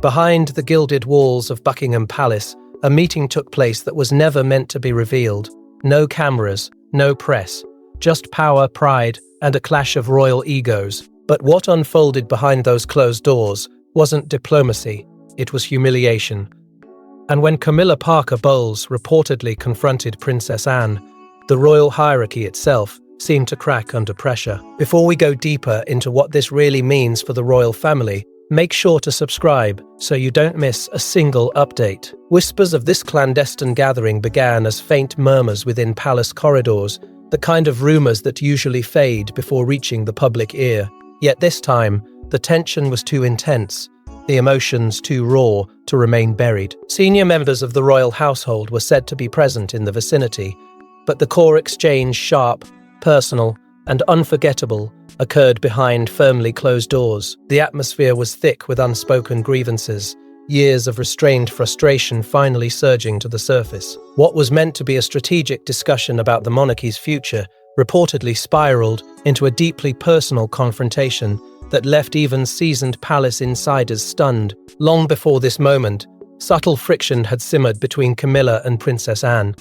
Behind the gilded walls of Buckingham Palace, a meeting took place that was never meant to be revealed. No cameras, no press, just power, pride, and a clash of royal egos. But what unfolded behind those closed doors wasn't diplomacy, it was humiliation. And when Camilla Parker Bowles reportedly confronted Princess Anne, the royal hierarchy itself seemed to crack under pressure. Before we go deeper into what this really means for the royal family, make sure to subscribe so you don't miss a single update. Whispers of this clandestine gathering began as faint murmurs within palace corridors, the kind of rumors that usually fade before reaching the public ear. Yet this time, the tension was too intense, the emotions too raw to remain buried. Senior members of the royal household were said to be present in the vicinity, but the core exchange, sharp, personal, and unforgettable, occurred behind firmly closed doors. The atmosphere was thick with unspoken grievances, years of restrained frustration finally surging to the surface. What was meant to be a strategic discussion about the monarchy's future reportedly spiraled into a deeply personal confrontation that left even seasoned palace insiders stunned. Long before this moment, subtle friction had simmered between Camilla and Princess Anne.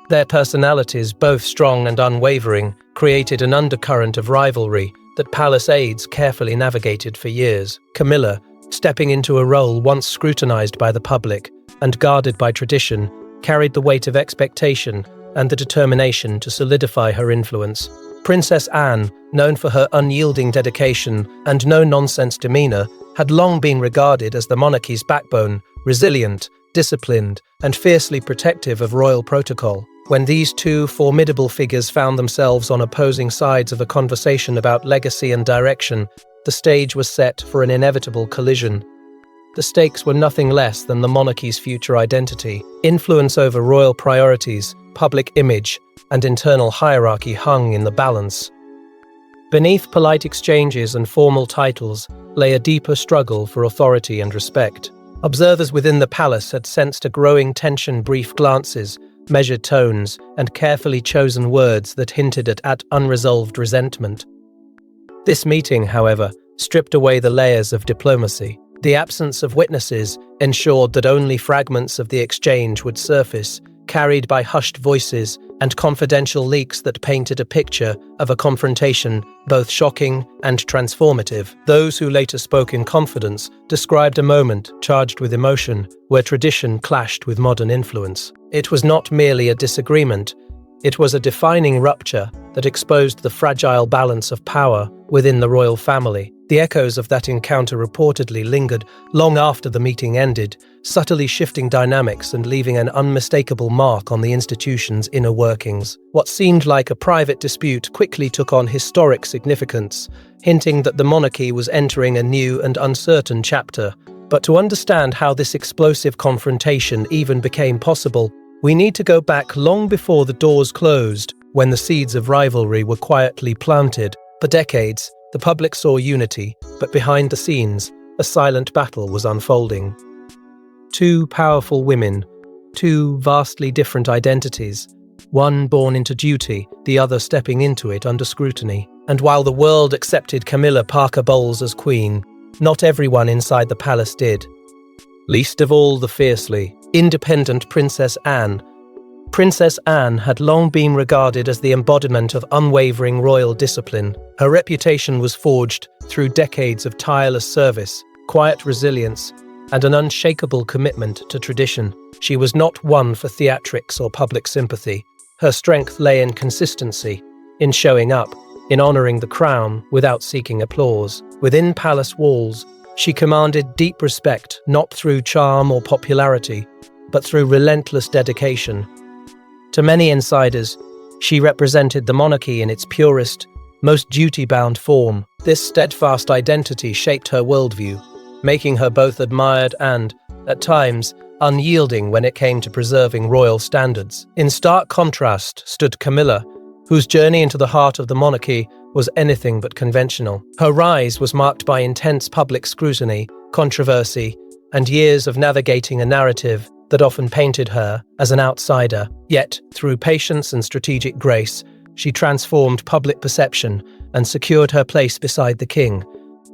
Their personalities, both strong and unwavering, created an undercurrent of rivalry that palace aides carefully navigated for years. Camilla, stepping into a role once scrutinized by the public and guarded by tradition, carried the weight of expectation and the determination to solidify her influence. Princess Anne, known for her unyielding dedication and no-nonsense demeanor, had long been regarded as the monarchy's backbone, resilient, disciplined, and fiercely protective of royal protocol. When these two formidable figures found themselves on opposing sides of a conversation about legacy and direction, the stage was set for an inevitable collision. The stakes were nothing less than the monarchy's future identity. Influence over royal priorities, public image, and internal hierarchy hung in the balance. Beneath polite exchanges and formal titles lay a deeper struggle for authority and respect. Observers within the palace had sensed a growing tension, brief glances, measured tones, and carefully chosen words that hinted at unresolved resentment. This meeting, however, stripped away the layers of diplomacy. The absence of witnesses ensured that only fragments of the exchange would surface, carried by hushed voices and confidential leaks that painted a picture of a confrontation both shocking and transformative. Those who later spoke in confidence described a moment charged with emotion where tradition clashed with modern influence. It was not merely a disagreement, it was a defining rupture that exposed the fragile balance of power within the royal family. The echoes of that encounter reportedly lingered long after the meeting ended, subtly shifting dynamics and leaving an unmistakable mark on the institution's inner workings. What seemed like a private dispute quickly took on historic significance, hinting that the monarchy was entering a new and uncertain chapter. But to understand how this explosive confrontation even became possible, we need to go back long before the doors closed, when the seeds of rivalry were quietly planted. For decades, the public saw unity, but behind the scenes, a silent battle was unfolding. Two powerful women, two vastly different identities, one born into duty, the other stepping into it under scrutiny. And while the world accepted Camilla Parker Bowles as queen, not everyone inside the palace did. Least of all the fiercely independent Princess Anne. Princess Anne had long been regarded as the embodiment of unwavering royal discipline. Her reputation was forged through decades of tireless service, quiet resilience, and an unshakable commitment to tradition. She was not one for theatrics or public sympathy. Her strength lay in consistency, in showing up, in honoring the crown without seeking applause. Within palace walls, she commanded deep respect, not through charm or popularity, but through relentless dedication. To many insiders, she represented the monarchy in its purest, most duty-bound form. This steadfast identity shaped her worldview, making her both admired and, at times, unyielding when it came to preserving royal standards. In stark contrast stood Camilla, whose journey into the heart of the monarchy was anything but conventional. Her rise was marked by intense public scrutiny, controversy, and years of navigating a narrative that often painted her as an outsider. Yet, through patience and strategic grace, she transformed public perception and secured her place beside the king.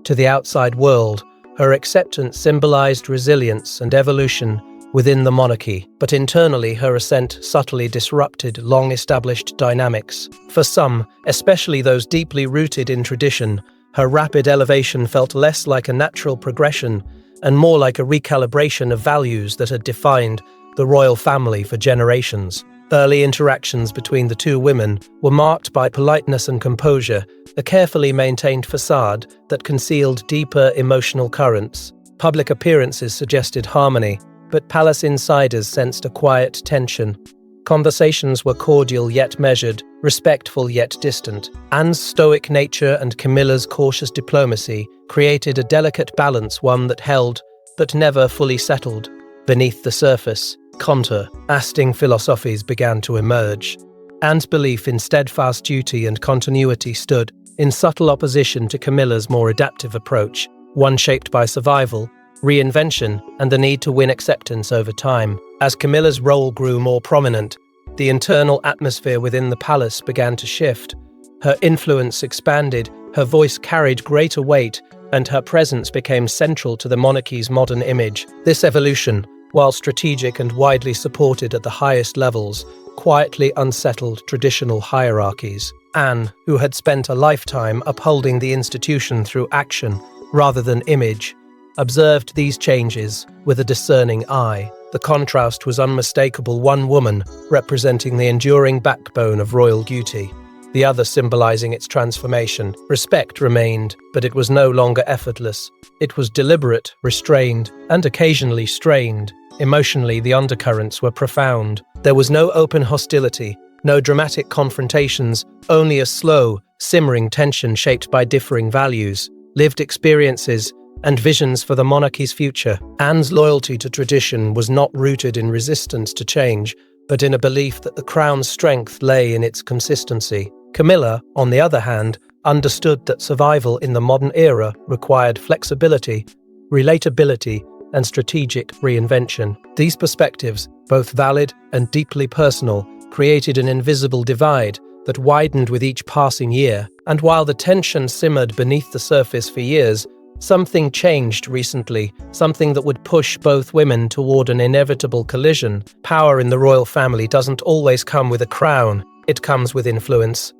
To the outside world, Her acceptance symbolized resilience and evolution within the monarchy, but internally her ascent subtly disrupted long-established dynamics. For some, especially those deeply rooted in tradition, her rapid elevation felt less like a natural progression and more like a recalibration of values that had defined the royal family for generations. Early interactions between the two women were marked by politeness and composure, a carefully maintained facade that concealed deeper emotional currents. Public appearances suggested harmony, but palace insiders sensed a quiet tension. Conversations were cordial yet measured, respectful yet distant. Anne's stoic nature and Camilla's cautious diplomacy created a delicate balance, one that held, but never fully settled. Beneath the surface, contrasting philosophies began to emerge. Anne's belief in steadfast duty and continuity stood in subtle opposition to Camilla's more adaptive approach, one shaped by survival, reinvention, and the need to win acceptance over time. As Camilla's role grew more prominent, the internal atmosphere within the palace began to shift. Her influence expanded, her voice carried greater weight, and her presence became central to the monarchy's modern image. This evolution, while strategic and widely supported at the highest levels, quietly unsettled traditional hierarchies. Anne, who had spent a lifetime upholding the institution through action rather than image, observed these changes with a discerning eye. The contrast was unmistakable, one woman representing the enduring backbone of royal duty, the other symbolizing its transformation. Respect remained, but it was no longer effortless. It was deliberate, restrained, and occasionally strained. Emotionally, the undercurrents were profound. There was no open hostility, no dramatic confrontations, only a slow, simmering tension shaped by differing values, lived experiences, and visions for the monarchy's future. Anne's loyalty to tradition was not rooted in resistance to change, but in a belief that the crown's strength lay in its consistency. Camilla, on the other hand, understood that survival in the modern era required flexibility, relatability, and strategic reinvention. These perspectives, both valid and deeply personal, created an invisible divide that widened with each passing year. And while the tension simmered beneath the surface for years, something changed recently, something that would push both women toward an inevitable collision. Power in the royal family doesn't always come with a crown, it comes with influence.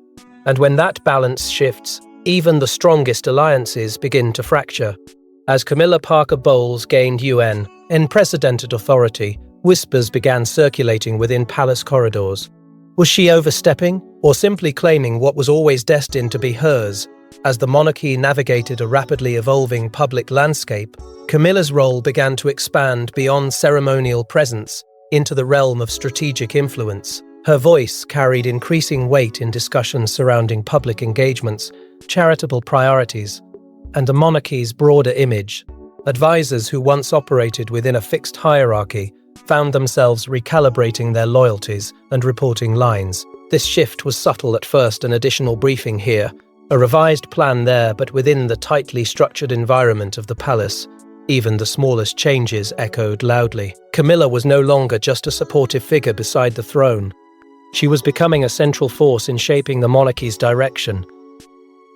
And when that balance shifts, even the strongest alliances begin to fracture. As Camilla Parker Bowles gained unprecedented authority, whispers began circulating within palace corridors. Was she overstepping, or simply claiming what was always destined to be hers? As the monarchy navigated a rapidly evolving public landscape, Camilla's role began to expand beyond ceremonial presence into the realm of strategic influence. Her voice carried increasing weight in discussions surrounding public engagements, charitable priorities, and the monarchy's broader image. Advisors who once operated within a fixed hierarchy found themselves recalibrating their loyalties and reporting lines. This shift was subtle at first, an additional briefing here, a revised plan there, but within the tightly structured environment of the palace, even the smallest changes echoed loudly. Camilla was no longer just a supportive figure beside the throne. She was becoming a central force in shaping the monarchy's direction.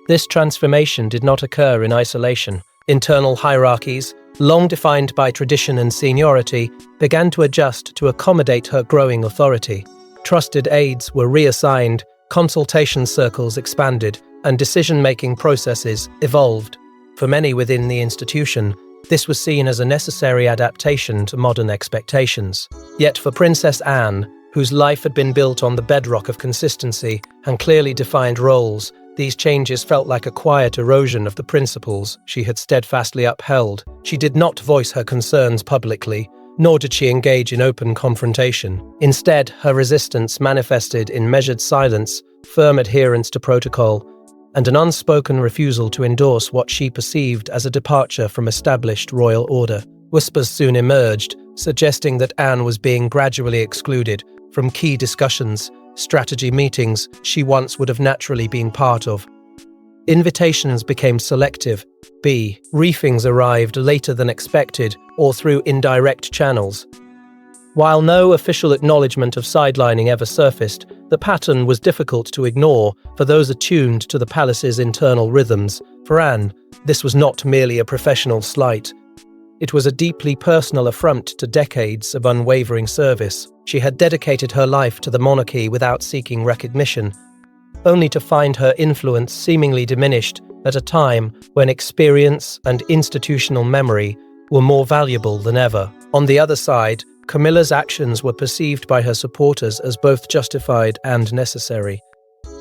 This transformation did not occur in isolation. Internal hierarchies, long defined by tradition and seniority, began to adjust to accommodate her growing authority. Trusted aides were reassigned, consultation circles expanded, and decision-making processes evolved. For many within the institution, this was seen as a necessary adaptation to modern expectations. Yet for Princess Anne, whose life had been built on the bedrock of consistency and clearly defined roles, these changes felt like a quiet erosion of the principles she had steadfastly upheld. She did not voice her concerns publicly, nor did she engage in open confrontation. Instead, her resistance manifested in measured silence, firm adherence to protocol, and an unspoken refusal to endorse what she perceived as a departure from established royal order. Whispers soon emerged, suggesting that Anne was being gradually excluded from key discussions, strategy meetings she once would have naturally been part of. Invitations became selective. Briefings arrived later than expected or through indirect channels. While no official acknowledgement of sidelining ever surfaced, The pattern was difficult to ignore for those attuned to the palace's internal rhythms. For Anne, this was not merely a professional slight. It was a deeply personal affront to decades of unwavering service. She had dedicated her life to the monarchy without seeking recognition, only to find her influence seemingly diminished at a time when experience and institutional memory were more valuable than ever. On the other side, Camilla's actions were perceived by her supporters as both justified and necessary.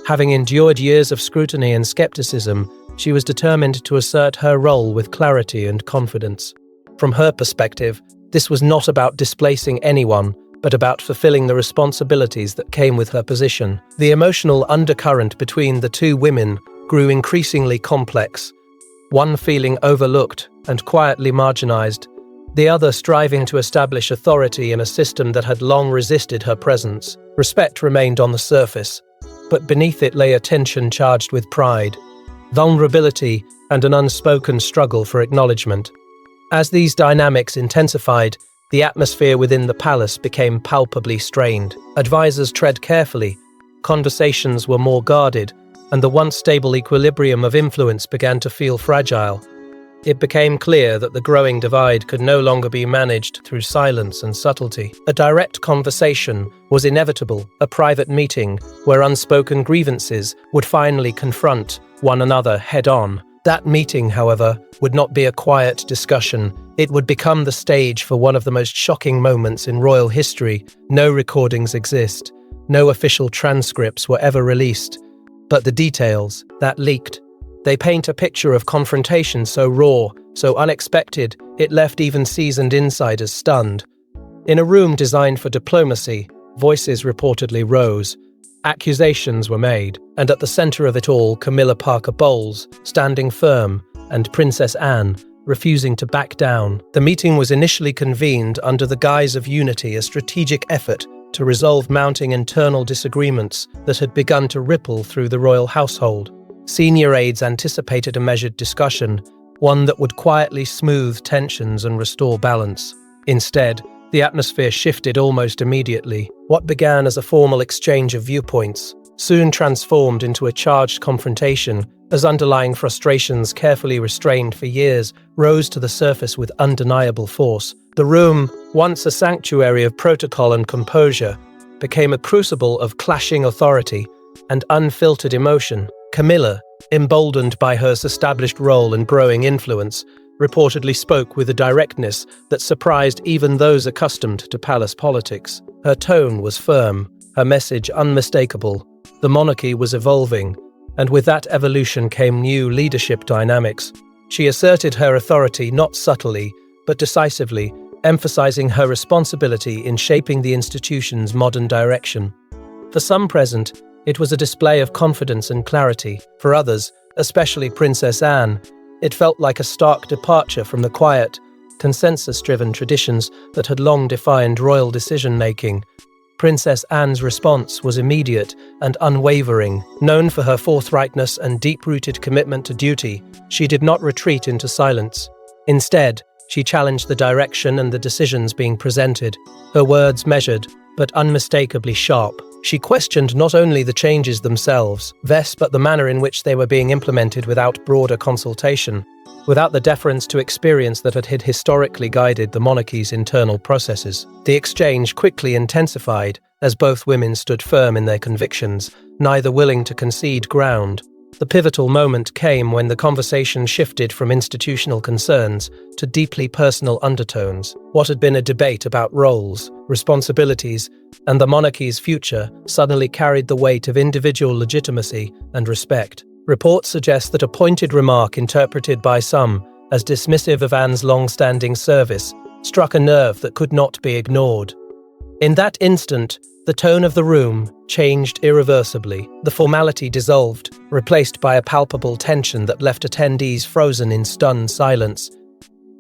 Having endured years of scrutiny and skepticism, she was determined to assert her role with clarity and confidence. From her perspective, this was not about displacing anyone, but about fulfilling the responsibilities that came with her position. The emotional undercurrent between the two women grew increasingly complex, one feeling overlooked and quietly marginalized, the other striving to establish authority in a system that had long resisted her presence. Respect remained on the surface, but beneath it lay a tension charged with pride, vulnerability, and an unspoken struggle for acknowledgement. As these dynamics intensified, the atmosphere within the palace became palpably strained. Advisors tread carefully, conversations were more guarded, and the once stable equilibrium of influence began to feel fragile. It became clear that the growing divide could no longer be managed through silence and subtlety. A direct conversation was inevitable, a private meeting where unspoken grievances would finally confront one another head-on. That meeting, however, would not be a quiet discussion. It would become the stage for one of the most shocking moments in royal history. No recordings exist. No official transcripts were ever released. But the details that leaked, they paint a picture of confrontation so raw, so unexpected, it left even seasoned insiders stunned. In a room designed for diplomacy, voices reportedly rose. Accusations were made, and at the center of it all, Camilla Parker Bowles, standing firm, and Princess Anne, refusing to back down. The meeting was initially convened under the guise of unity, a strategic effort to resolve mounting internal disagreements that had begun to ripple through the royal household. Senior aides anticipated a measured discussion, one that would quietly smooth tensions and restore balance. Instead, the atmosphere shifted almost immediately. What began as a formal exchange of viewpoints soon transformed into a charged confrontation as underlying frustrations carefully restrained for years rose to the surface with undeniable force. The room, once a sanctuary of protocol and composure, became a crucible of clashing authority and unfiltered emotion. Camilla, emboldened by her established role and growing influence, reportedly spoke with a directness that surprised even those accustomed to palace politics. Her tone was firm, her message unmistakable. The monarchy was evolving, and with that evolution came new leadership dynamics. She asserted her authority not subtly, but decisively, emphasizing her responsibility in shaping the institution's modern direction. For some present, it was a display of confidence and clarity. For others, especially Princess Anne, it felt like a stark departure from the quiet, consensus-driven traditions that had long defined royal decision-making. Princess Anne's response was immediate and unwavering. Known for her forthrightness and deep-rooted commitment to duty, she did not retreat into silence. Instead, she challenged the direction and the decisions being presented, her words measured, but unmistakably sharp. She questioned not only the changes themselves, but the manner in which they were being implemented without broader consultation, without the deference to experience that had historically guided the monarchy's internal processes. The exchange quickly intensified as both women stood firm in their convictions, neither willing to concede ground. The pivotal moment came when the conversation shifted from institutional concerns to deeply personal undertones. What had been a debate about roles, responsibilities, and the monarchy's future suddenly carried the weight of individual legitimacy and respect. Reports suggest that a pointed remark interpreted by some as dismissive of Anne's long-standing service struck a nerve that could not be ignored. In that instant, the tone of the room changed irreversibly. The formality dissolved, replaced by a palpable tension that left attendees frozen in stunned silence.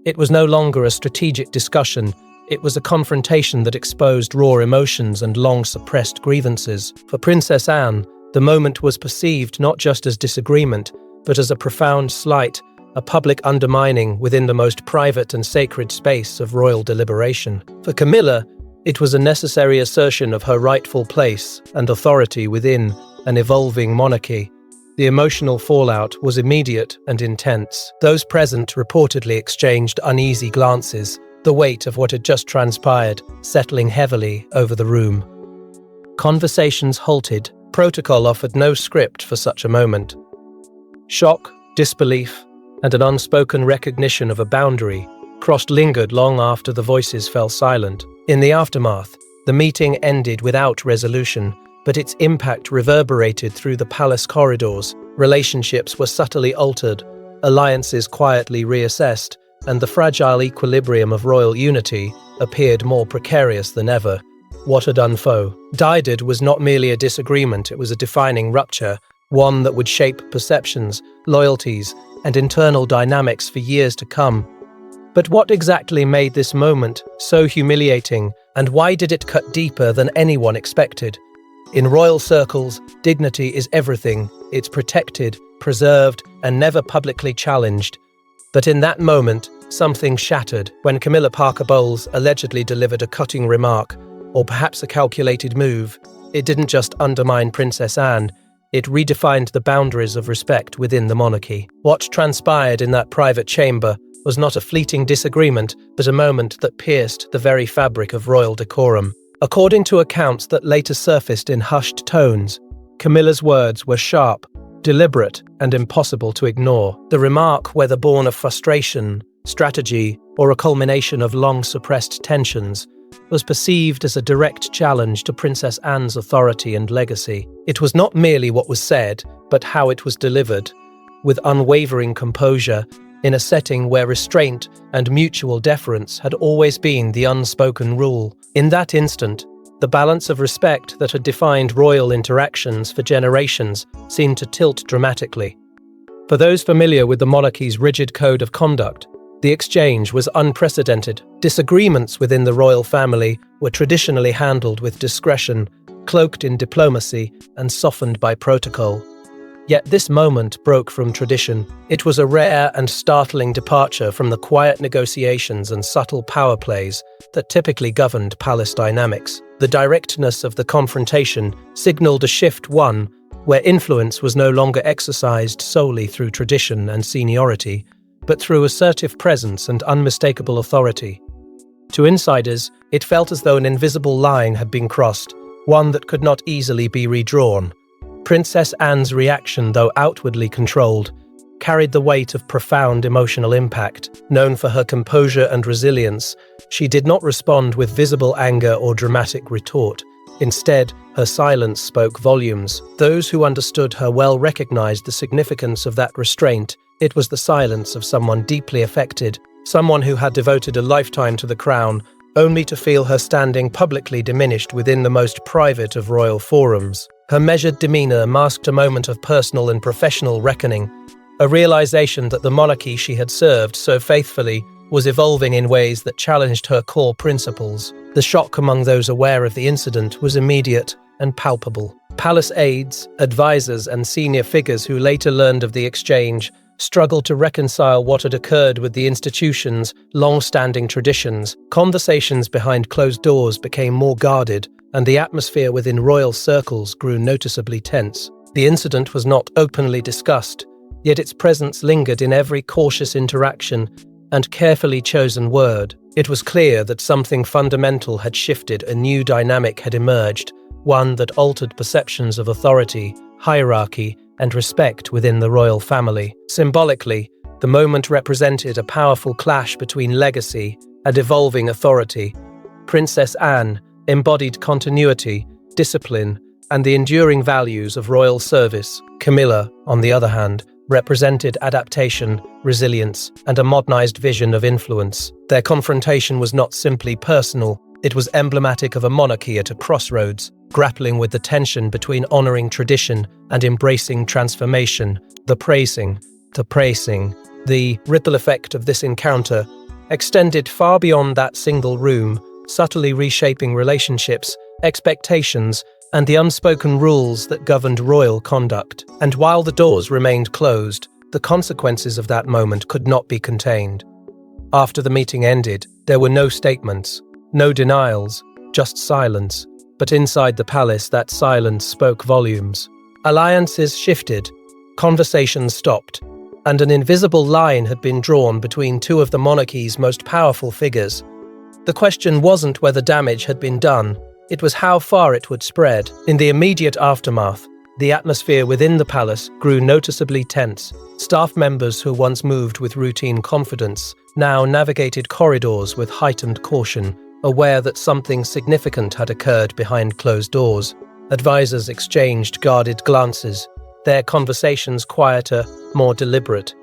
It was no longer a strategic discussion. It was a confrontation that exposed raw emotions and long-suppressed grievances. For Princess Anne, the moment was perceived not just as disagreement, but as a profound slight, a public undermining within the most private and sacred space of royal deliberation. For Camilla, It was a necessary assertion of her rightful place and authority within an evolving monarchy. The emotional fallout was immediate and intense. Those present reportedly exchanged uneasy glances, the weight of what had just transpired settling heavily over the room. Conversations halted. Protocol offered no script for such a moment. Shock, disbelief, and an unspoken recognition of a boundary lingered long after the voices fell silent. In the aftermath, the meeting ended without resolution, but its impact reverberated through the palace corridors. Relationships were subtly altered, alliances quietly reassessed, and the fragile equilibrium of royal unity appeared more precarious than ever. What had unfolded was not merely a disagreement, it was a defining rupture, one that would shape perceptions, loyalties, and internal dynamics for years to come. But what exactly made this moment so humiliating, and why did it cut deeper than anyone expected? In royal circles, dignity is everything. It's protected, preserved, and never publicly challenged. But in that moment, something shattered when Camilla Parker Bowles allegedly delivered a cutting remark, or perhaps a calculated move. It didn't just undermine Princess Anne, it redefined the boundaries of respect within the monarchy. What transpired in that private chamber was not a fleeting disagreement, but a moment that pierced the very fabric of royal decorum. According to accounts that later surfaced in hushed tones, Camilla's words were sharp, deliberate, and impossible to ignore. The remark, whether born of frustration, strategy, or a culmination of long-suppressed tensions, was perceived as a direct challenge to Princess Anne's authority and legacy. It was not merely what was said, but how it was delivered, with unwavering composure, in a setting where restraint and mutual deference had always been the unspoken rule. In that instant, the balance of respect that had defined royal interactions for generations seemed to tilt dramatically. For those familiar with the monarchy's rigid code of conduct, the exchange was unprecedented. Disagreements within the royal family were traditionally handled with discretion, cloaked in diplomacy, and softened by protocol. Yet this moment broke from tradition. It was a rare and startling departure from the quiet negotiations and subtle power plays that typically governed palace dynamics. The directness of the confrontation signaled a shift, one where influence was no longer exercised solely through tradition and seniority, but through assertive presence and unmistakable authority. To insiders, it felt as though an invisible line had been crossed, one that could not easily be redrawn. Princess Anne's reaction, though outwardly controlled, carried the weight of profound emotional impact. Known for her composure and resilience, she did not respond with visible anger or dramatic retort. Instead, her silence spoke volumes. Those who understood her well recognized the significance of that restraint. It was the silence of someone deeply affected, someone who had devoted a lifetime to the crown, only to feel her standing publicly diminished within the most private of royal forums. Her measured demeanor masked a moment of personal and professional reckoning, a realization that the monarchy she had served so faithfully was evolving in ways that challenged her core principles. The shock among those aware of the incident was immediate and palpable. Palace aides, advisors, and senior figures who later learned of the exchange struggled to reconcile what had occurred with the institution's long-standing traditions. Conversations behind closed doors became more guarded, and the atmosphere within royal circles grew noticeably tense. The incident was not openly discussed, yet its presence lingered in every cautious interaction and carefully chosen word. It was clear that something fundamental had shifted, a new dynamic had emerged, one that altered perceptions of authority, hierarchy, and respect within the royal family. Symbolically, the moment represented a powerful clash between legacy and evolving authority. Princess Anne embodied continuity, discipline, and the enduring values of royal service. Camilla, on the other hand, represented adaptation, resilience, and a modernized vision of influence. Their confrontation was not simply personal, it was emblematic of a monarchy at a crossroads, grappling with the tension between honoring tradition and embracing transformation. The ripple effect of this encounter extended far beyond that single room, subtly reshaping relationships, expectations, and the unspoken rules that governed royal conduct. And while the doors remained closed, the consequences of that moment could not be contained. After the meeting ended, there were no statements, no denials, just silence. But inside the palace, that silence spoke volumes. Alliances shifted, conversations stopped, and an invisible line had been drawn between two of the monarchy's most powerful figures. The question wasn't whether damage had been done, it was how far it would spread. In the immediate aftermath, the atmosphere within the palace grew noticeably tense. Staff members who once moved with routine confidence now navigated corridors with heightened caution, aware that something significant had occurred behind closed doors. Advisors exchanged guarded glances, their conversations quieter, more deliberate.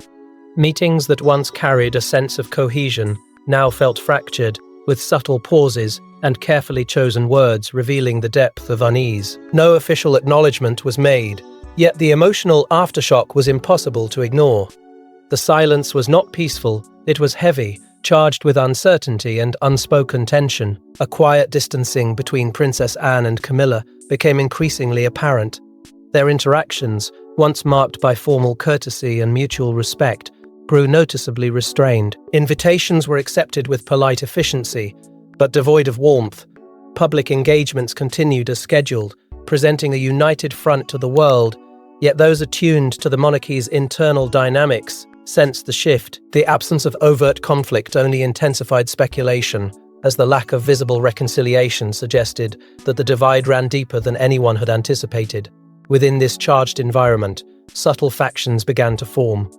Meetings that once carried a sense of cohesion now felt fractured, with subtle pauses and carefully chosen words revealing the depth of unease. No official acknowledgement was made, yet the emotional aftershock was impossible to ignore. The silence was not peaceful, it was heavy, charged with uncertainty and unspoken tension. A quiet distancing between Princess Anne and Camilla became increasingly apparent. Their interactions, once marked by formal courtesy and mutual respect, grew noticeably restrained. Invitations were accepted with polite efficiency, but devoid of warmth. Public engagements continued as scheduled, presenting a united front to the world, yet those attuned to the monarchy's internal dynamics sensed the shift. The absence of overt conflict only intensified speculation, as the lack of visible reconciliation suggested that the divide ran deeper than anyone had anticipated. Within this charged environment, subtle factions began to form.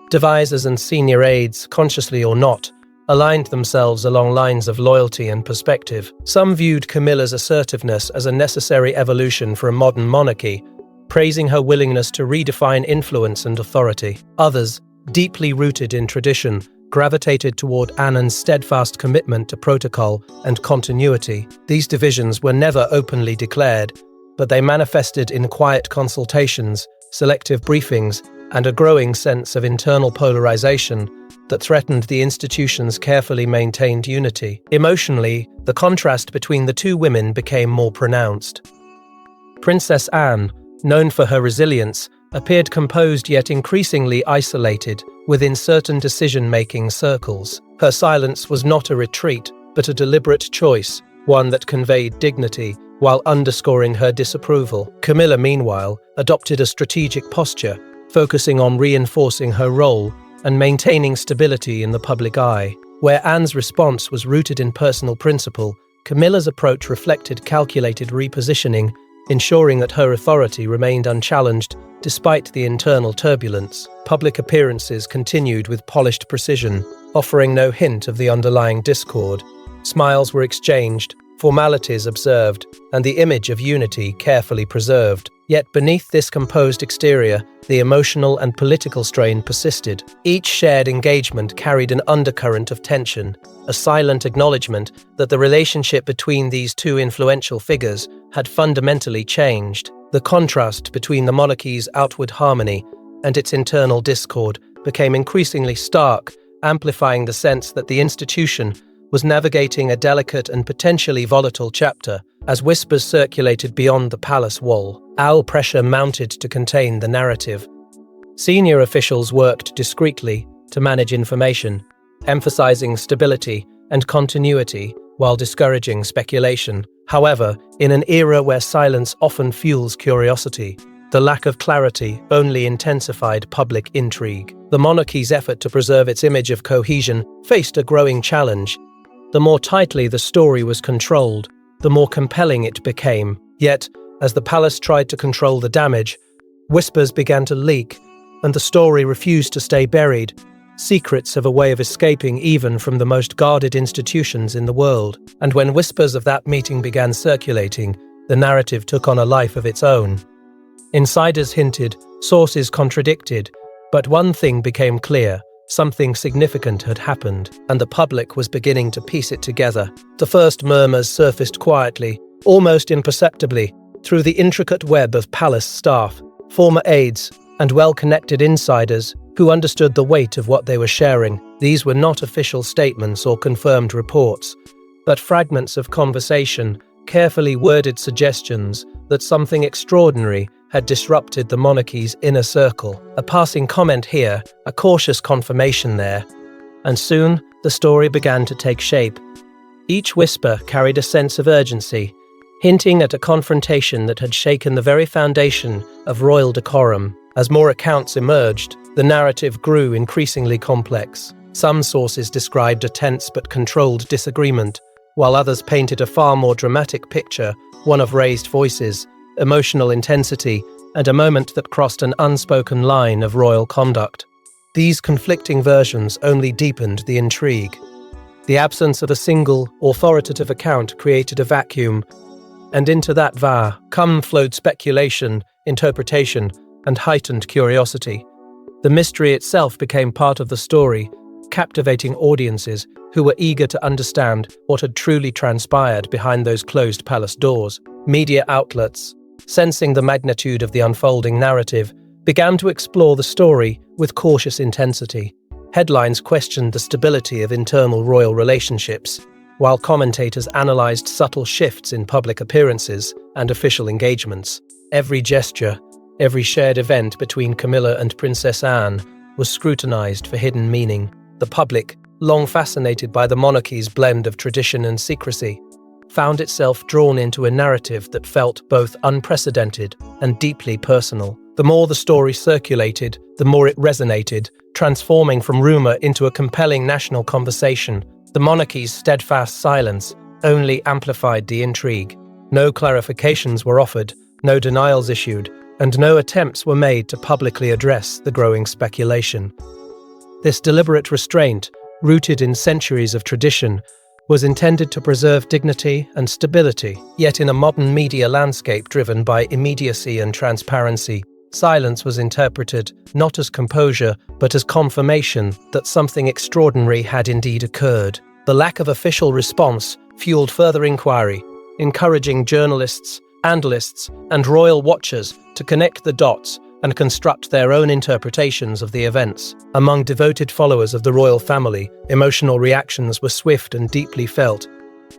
Devisers and senior aides, consciously or not, aligned themselves along lines of loyalty and perspective. Some viewed Camilla's assertiveness as a necessary evolution for a modern monarchy, praising her willingness to redefine influence and authority. Others, deeply rooted in tradition, gravitated toward Anne's steadfast commitment to protocol and continuity. These divisions were never openly declared, but they manifested in quiet consultations, selective briefings, and a growing sense of internal polarization that threatened the institution's carefully maintained unity. Emotionally, the contrast between the two women became more pronounced. Princess Anne, known for her resilience, appeared composed yet increasingly isolated within certain decision-making circles. Her silence was not a retreat, but a deliberate choice, one that conveyed dignity while underscoring her disapproval. Camilla, meanwhile, adopted a strategic posture, focusing on reinforcing her role and maintaining stability in the public eye. Where Anne's response was rooted in personal principle, Camilla's approach reflected calculated repositioning, ensuring that her authority remained unchallenged despite the internal turbulence. Public appearances continued with polished precision, offering no hint of the underlying discord. Smiles were exchanged, formalities observed, and the image of unity carefully preserved. Yet beneath this composed exterior, the emotional and political strain persisted. Each shared engagement carried an undercurrent of tension, a silent acknowledgement that the relationship between these two influential figures had fundamentally changed. The contrast between the monarchy's outward harmony and its internal discord became increasingly stark, amplifying the sense that the institution was navigating a delicate and potentially volatile chapter. As whispers circulated beyond the palace wall, pressure mounted to contain the narrative. Senior officials worked discreetly to manage information, emphasizing stability and continuity while discouraging speculation. However, in an era where silence often fuels curiosity, the lack of clarity only intensified public intrigue. The monarchy's effort to preserve its image of cohesion faced a growing challenge. The more tightly the story was controlled, the more compelling it became. Yet, as the palace tried to control the damage, whispers began to leak, and the story refused to stay buried. Secrets have a way of escaping even from the most guarded institutions in the world. And when whispers of that meeting began circulating, the narrative took on a life of its own. Insiders hinted, sources contradicted, but one thing became clear. Something significant had happened, and the public was beginning to piece it together. The first murmurs surfaced quietly, almost imperceptibly, through the intricate web of palace staff, former aides, and well-connected insiders who understood the weight of what they were sharing. These were not official statements or confirmed reports, but fragments of conversation, carefully worded suggestions that something extraordinary had disrupted the monarchy's inner circle. A passing comment here, a cautious confirmation there, and soon the story began to take shape. Each whisper carried a sense of urgency, hinting at a confrontation that had shaken the very foundation of royal decorum. As more accounts emerged, the narrative grew increasingly complex. Some sources described a tense but controlled disagreement, while others painted a far more dramatic picture, one of raised voices, emotional intensity, and a moment that crossed an unspoken line of royal conduct. These conflicting versions only deepened the intrigue. The absence of a single, authoritative account created a vacuum, and into that vacuum flowed speculation, interpretation, and heightened curiosity. The mystery itself became part of the story, captivating audiences who were eager to understand what had truly transpired behind those closed palace doors. Media outlets, sensing the magnitude of the unfolding narrative, began to explore the story with cautious intensity. Headlines questioned the stability of internal royal relationships, while commentators analyzed subtle shifts in public appearances and official engagements. Every gesture, every shared event between Camilla and Princess Anne was scrutinized for hidden meaning. The public, long fascinated by the monarchy's blend of tradition and secrecy, found itself drawn into a narrative that felt both unprecedented and deeply personal. The more the story circulated, the more it resonated, transforming from rumor into a compelling national conversation. The monarchy's steadfast silence only amplified the intrigue. No clarifications were offered, no denials issued, and no attempts were made to publicly address the growing speculation. This deliberate restraint, rooted in centuries of tradition, was intended to preserve dignity and stability. Yet in a modern media landscape driven by immediacy and transparency, silence was interpreted not as composure, but as confirmation that something extraordinary had indeed occurred. The lack of official response fueled further inquiry, encouraging journalists, analysts, and royal watchers to connect the dots and construct their own interpretations of the events. Among devoted followers of the royal family, emotional reactions were swift and deeply felt.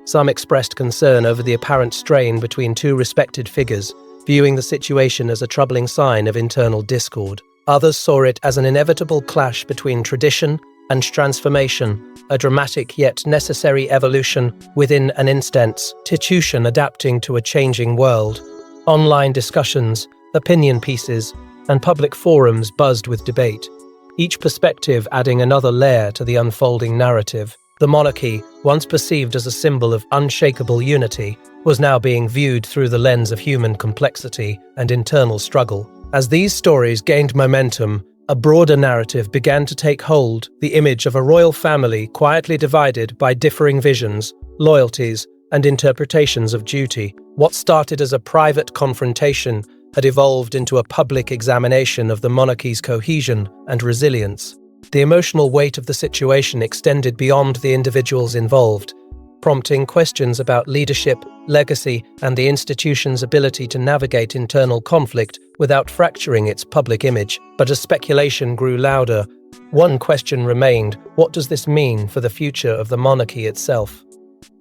Some expressed concern over the apparent strain between two respected figures, viewing the situation as a troubling sign of internal discord. Others saw it as an inevitable clash between tradition and transformation, a dramatic yet necessary evolution within an institution adapting to a changing world. Online discussions, opinion pieces, and public forums buzzed with debate, each perspective adding another layer to the unfolding narrative. The monarchy, once perceived as a symbol of unshakable unity, was now being viewed through the lens of human complexity and internal struggle. As these stories gained momentum, a broader narrative began to take hold, the image of a royal family quietly divided by differing visions, loyalties, and interpretations of duty. What started as a private confrontation had evolved into a public examination of the monarchy's cohesion and resilience. The emotional weight of the situation extended beyond the individuals involved, prompting questions about leadership, legacy, and the institution's ability to navigate internal conflict without fracturing its public image. But as speculation grew louder, one question remained: what does this mean for the future of the monarchy itself?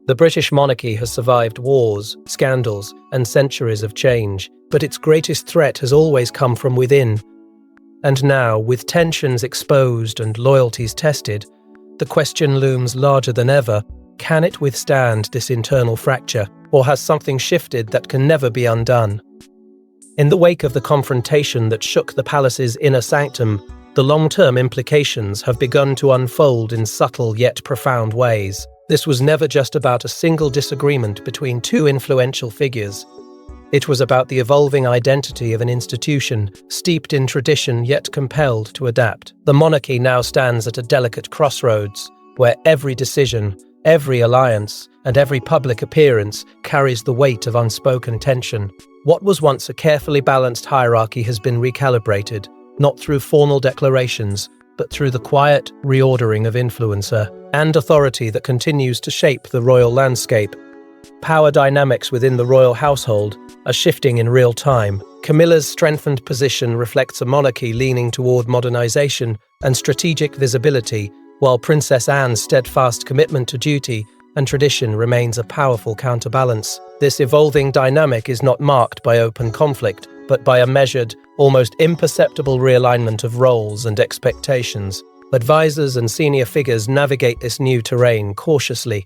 The British monarchy has survived wars, scandals, and centuries of change, but its greatest threat has always come from within. And now, with tensions exposed and loyalties tested, the question looms larger than ever: can it withstand this internal fracture, or has something shifted that can never be undone? In the wake of the confrontation that shook the palace's inner sanctum, the long-term implications have begun to unfold in subtle yet profound ways. This was never just about a single disagreement between two influential figures. It was about the evolving identity of an institution, steeped in tradition yet compelled to adapt. The monarchy now stands at a delicate crossroads, where every decision, every alliance, and every public appearance carries the weight of unspoken tension. What was once a carefully balanced hierarchy has been recalibrated, not through formal declarations, but through the quiet reordering of influencer and authority that continues to shape the royal landscape. Power dynamics within the royal household are shifting in real time. Camilla's strengthened position reflects a monarchy leaning toward modernization and strategic visibility, while Princess Anne's steadfast commitment to duty and tradition remains a powerful counterbalance. This evolving dynamic is not marked by open conflict, but by a measured, almost imperceptible realignment of roles and expectations. Advisors and senior figures navigate this new terrain cautiously,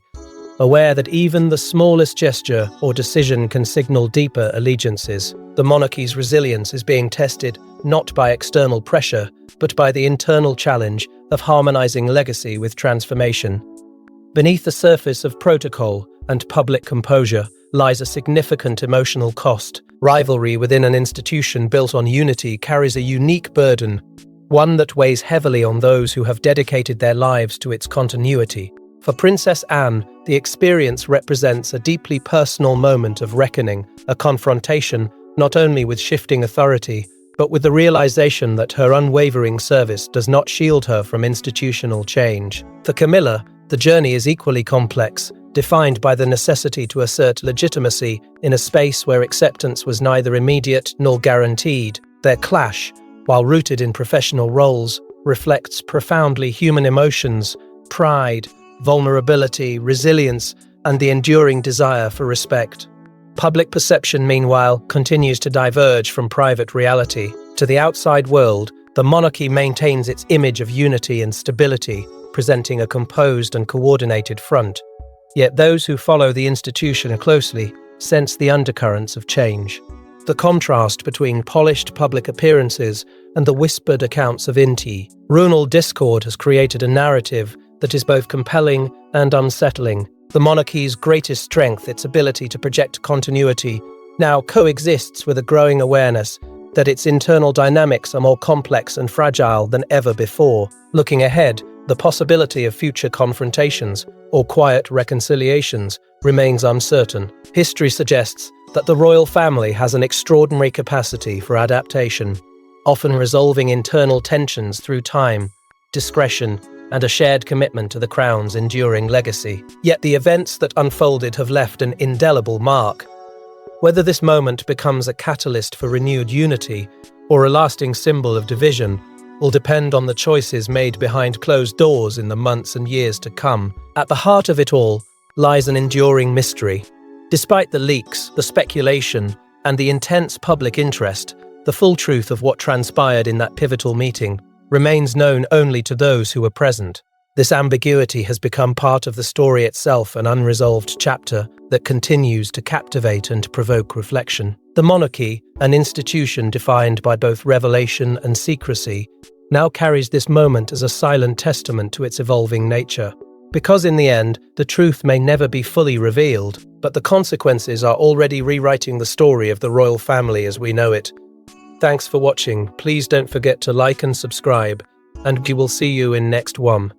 aware that even the smallest gesture or decision can signal deeper allegiances. The monarchy's resilience is being tested not by external pressure, but by the internal challenge of harmonizing legacy with transformation. Beneath the surface of protocol and public composure lies a significant emotional cost. Rivalry within an institution built on unity carries a unique burden, one that weighs heavily on those who have dedicated their lives to its continuity. For Princess Anne, the experience represents a deeply personal moment of reckoning, a confrontation not only with shifting authority, but with the realization that her unwavering service does not shield her from institutional change. For Camilla, the journey is equally complex, defined by the necessity to assert legitimacy in a space where acceptance was neither immediate nor guaranteed. Their clash, while rooted in professional roles, reflects profoundly human emotions: pride, vulnerability, resilience, and the enduring desire for respect. Public perception, meanwhile, continues to diverge from private reality. To the outside world, the monarchy maintains its image of unity and stability, presenting a composed and coordinated front. Yet those who follow the institution closely sense the undercurrents of change. The contrast between polished public appearances and the whispered accounts of internal discord has created a narrative that is both compelling and unsettling. The monarchy's greatest strength, its ability to project continuity, now coexists with a growing awareness that its internal dynamics are more complex and fragile than ever before. Looking ahead, the possibility of future confrontations or quiet reconciliations remains uncertain. History suggests that the royal family has an extraordinary capacity for adaptation, often resolving internal tensions through time, discretion, and a shared commitment to the crown's enduring legacy. Yet the events that unfolded have left an indelible mark. Whether this moment becomes a catalyst for renewed unity or a lasting symbol of division will depend on the choices made behind closed doors in the months and years to come. At the heart of it all lies an enduring mystery. Despite the leaks, the speculation, and the intense public interest, the full truth of what transpired in that pivotal meeting remains known only to those who were present. This ambiguity has become part of the story itself, an unresolved chapter that continues to captivate and provoke reflection. The monarchy, an institution defined by both revelation and secrecy, now carries this moment as a silent testament to its evolving nature. Because in the end, the truth may never be fully revealed, but the consequences are already rewriting the story of the royal family as we know it. Thanks for watching. Please don't forget to like and subscribe, and we will see you in next one.